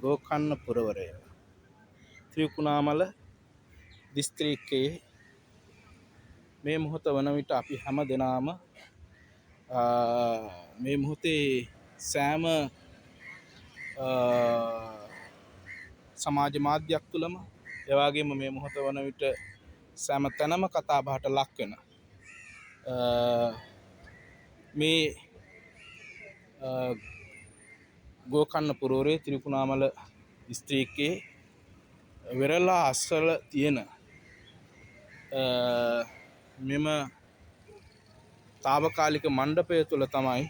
ගෝකන්න පුරවරය ත්‍රිකුණාමල දිස්ත්‍රික්කයේ මේ මොහොත වන විට අපි හැම දෙනාම මේ මොහොතේ සෑම සමාජ මාධ්‍යයක් තුළම එවාගේම මේ මොහොත වන විට සෑම තැනම කතා බහට ලක් වෙන මේ ගෝකන්න පුරවරේ ත්‍රිකුණාමල දිස්ත්‍රික්කයේ වෙරළා අස්වල තියෙන මෙම තාවකාලික මණ්ඩපය තුළ තමයි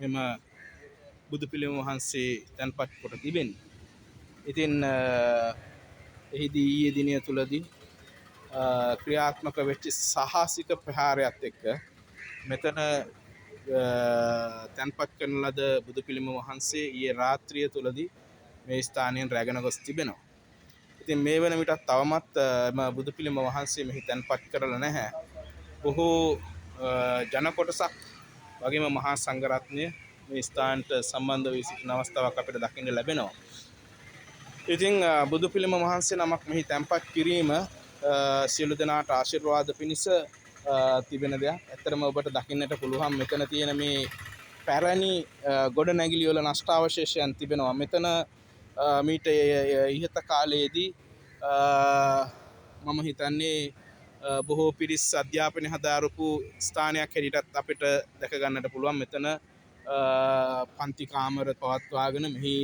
මෙම බුදු පිළිම වහන්සේ තැන්පත් කොට තිබෙන්නේ. ඉතින් එහිදී ඊයේ දිනය තුලදී ක්‍රියාත්මක වෙච්ච සාහසික ප්‍රහාරයත් එක්ක මෙතන තැන්පත් කරන ලද බුදු පිළිම වහන්සේ ඊයේ රාත්‍රිය තුලදී මේ ස්ථානයෙන් රැගෙන ගොස් තිබෙනවා. ඉතින් මේ වන විටත් තවමත් බුදු පිළිම වහන්සේ මෙහි තැන්පත් කරලා නැහැ. බොහෝ ජන කොටසක් වගේම මහා සංඝරත්නය මේ ස්ථානට සම්බන්ධ වී සිටින අවස්ථාවක් අපිට දකින්න ලැබෙනවා. ඉතින් බුදු පිළිම වහන්සේ නමක් මෙහි තැන්පත් කිරීම සියලු දෙනාට ආශිර්වාද පිණිස තිබෙන දෙයක්. ඇත්තටම ඔබට දකින්නට පුළුවන් මෙතන තියෙන මේ පැරණි ගොඩනැගිලි වල නෂ්ටාවශේෂයන් තිබෙනවා. මෙතන මීට ඉහත කාලයේදී මම හිතන්නේ බොහෝ පිරිස් අධ්‍යාපනය හදාරපු ස්ථානයක් හැටියටත් අපිට දැක ගන්නට පුළුවන්. මෙතන පන්ති කාමර පවත්වාගෙන මෙහි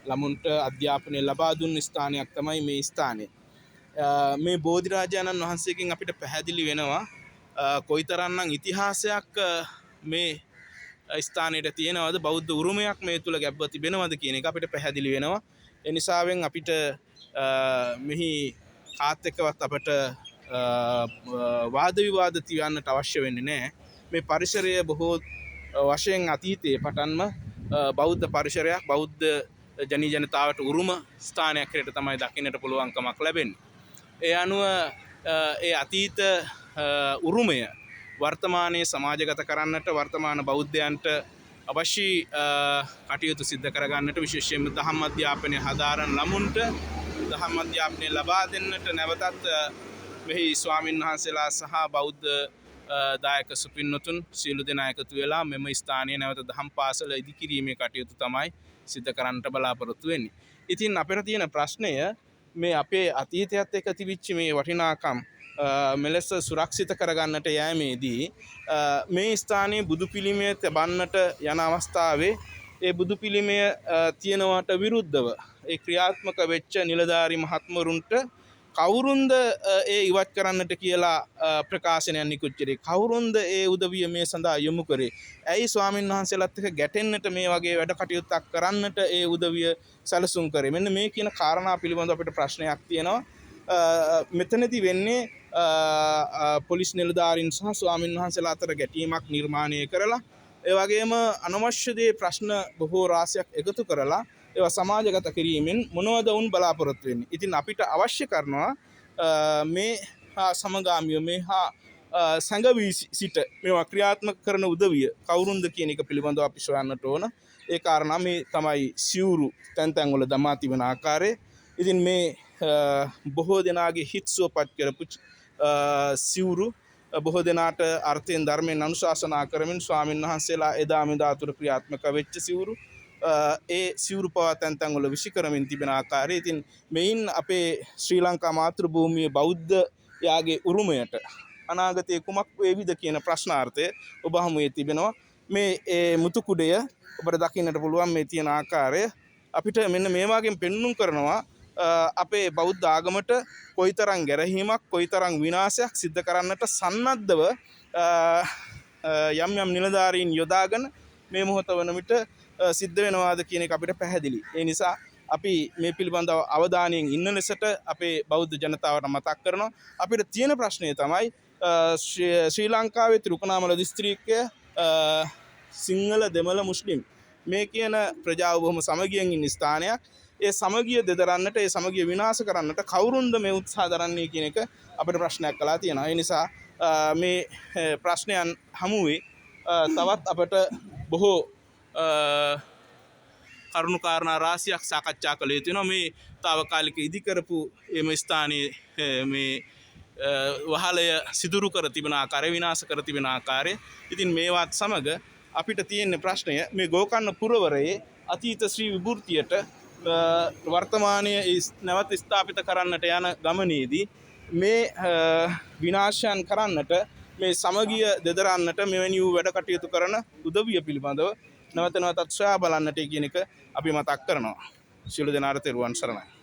ළමුන්ට අධ්‍යාපනය ලබා දුන් ස්ථානයක් තමයි මේ ස්ථානය. මේ බෝධිරාජාණන් වහන්සේගෙන් අපිට පැහැදිලි වෙනවා කොයිතරම්නම් ඉතිහාසයක් මේ ස්ථානයට තියෙනවද, බෞද්ධ උරුමයක් මේ තුල ගැබ්ව තිබෙනවද කියන එක අපිට පැහැදිලි වෙනවා. ඒ නිසාවෙන් අපිට මෙහි කාත් එක්කවත් අපට වාද විවාද තියන්නට අවශ්‍ය වෙන්නේ නැහැ. මේ පරිසරය බොහෝ වශයෙන් අතීතයේ පටන්ම බෞද්ධ පරිසරයක්, බෞද්ධ ජනී ජනතාවට උරුම ස්ථානයක් හැටියට තමයි දකින්නට පුළුවන්කමක් ලැබෙන්නේ. ඒ අනුව ඒ අතීත උරුමය වර්තමානයේ සමාජගත කරන්නට, වර්තමාන බෞද්ධයන්ට අවශ්‍ය කටයුතු සිද්ධ කරගන්නට, විශේෂයෙන්ම දහම් අධ්‍යාපනය හදාරන ළමුන්ට දහම් අධ්‍යාපනය ලබා දෙන්නට නැවතත් මෙහි ස්වාමින් වහන්සේලා සහ බෞද්ධ දායක සුපින්නතුන් සියලු දෙනා එකතු වෙලා මෙම ස්ථානයේ නැවත දහම් පාසල ඉදිකිරීමේ කටයුතු තමයි සිද්ධ කරන්නට බලාපොරොත්තු වෙන්නේ. ඉතින් අපිට තියෙන ප්‍රශ්නය මේ අපේ අතීතයත් එක්ක තිබිච්ච මේ වටිනාකම් මෙලෙස සුරක්ෂිත කරගන්නට යෑමේදී මේ ස්ථානයේ බුදු පිළිමය තබන්නට යන අවස්ථාවේ ඒ බුදු පිළිමය තියෙනවට විරුද්ධව ඒ ක්‍රියාත්මක වෙච්ච නිලධාරි මහත්මරුන්ට කවුරුන්ද ඒ ඉවත් කරන්නට කියලා ප්‍රකාශනයක් නිකුත් කරේ? කවුරුන්ද ඒ උදවිය මේ සඳහා යොමු කරේ? ඇයි ස්වාමින් වහන්සේලාත් එක්ක ගැටෙන්නට මේ වගේ වැඩ කටයුත්තක් කරන්නට ඒ උදවිය සැලසුම් කරේ? මෙන්න මේ කියන කාරණා පිළිබඳව අපිට ප්‍රශ්නයක් තියෙනවා. මෙතනදී වෙන්නේ පොලිස් නිලධාරීන් සහ ස්වාමින් වහන්සේලා අතර ගැටීමක් නිර්මාණය කරලා ඒ වගේම අනවශ්‍ය දේ ප්‍රශ්න බොහෝ රාශියක් එකතු කරලා ඒවා සමාජගත කිරීමෙන් මොනවද වුන් බලාපොරොත්තු වෙන්නේ? ඉතින් අපිට අවශ්‍ය කරනවා මේ සමගාමීව මේ සංගවී සිට මේවා ක්‍රියාත්මක කරන උදවිය කවුරුන්ද කියන එක පිළිබඳව අපි සොයන්නට ඕන. ඒ කාරණා මේ තමයි සිවුරු තැන් තැන් වල දමා තිබෙන ආකාරය. ඉතින් මේ බොහෝ දෙනාගේ හිත් සුවපත් කරපු සිවුරු බොහෝ දෙනාට අර්ථයෙන් ධර්මයෙන් අනුශාසනා කරමින් ස්වාමින් වහන්සේලා එදා මෙදා තුර ක්‍රියාත්මක වෙච්ච සිවුරු ඒ සිවුරු පවා තැන් තැන් වල විසි කරමින් තිබෙන ආකාරය. ඉතින් මෙයින් අපේ ශ්‍රී ලංකා මාතෘ භූමියේ බෞද්ධ යාගේ උරුමයට අනාගතයේ කුමක් වේවිද කියන ප්‍රශ්නාර්ථය ඔබ හමුවේ තිබෙනවා. මේ මුතු කුඩය ඔබට දකින්නට පුළුවන් මේ තියෙන ආකාරය අපිට මෙන්න මේ වගේම පෙන්눔 කරනවා අපේ බෞද්ධ ආගමට කොයිතරම් ගැරහීමක්, කොයිතරම් විනාශයක් සිද්ධ කරන්නට සන්නද්ධව යම් යම් නිලධාරීන් යොදාගෙන මේ මොහොත වන විට සිද්ධ වෙනවාද කියන එක අපිට පැහැදිලි. ඒ නිසා අපි මේ පිළිබඳව අවධානයෙන් ඉන්න ලෙසට අපේ බෞද්ධ ජනතාවට මතක් කරනවා. අපිට තියෙන ප්‍රශ්නය තමයි ශ්‍රී ලංකාවේ ත්‍රිකුණාමල දිස්ත්‍රික්කය සිංහල, දෙමළ, මුස්ලිම් මේ කියන ප්‍රජාව බොහොම සමගියෙන් ඉන්න ස්ථානයක්. ඒ සමගිය දෙදරන්නට, ඒ සමගිය විනාශ කරන්නට කවුරුන්ද මේ උත්සාහ දරන්නේ කියන එක අපිට ප්‍රශ්නයක් කළා තියෙනවා. ඒ නිසා මේ ප්‍රශ්නයන් හමුවේ තවත් අපට බොහෝ කරුණු කාරණා රාශියක් සාකච්ඡා කළ යුතු වෙනවා. මේ తాවකාලික ඉදිකරපු එම ස්ථානයේ මේ වහලය සිදුරු කර තිබෙන ආකාරය, විනාශ කර තිබෙන ආකාරය. ඉතින් මේවත් සමග අපිට තියෙන ප්‍රශ්නය මේ ගෝකර්ණ පුරවරයේ අතීත ශ්‍රී විභූතියට වර්තමානයේ නැවත ස්ථාපිත කරන්නට යන ගමනේදී මේ විනාශයන් කරන්නට, මේ සමගිය දෙදරන්නට මෙවැනි වූ වැඩ කටයුතු කරන උදවිය පිළිබඳව නැවත නැවතත් සොයා බලන්නට කියන එක අපි මතක් කරනවා. සියලු දෙනාට තෙරුවන් සරණයි.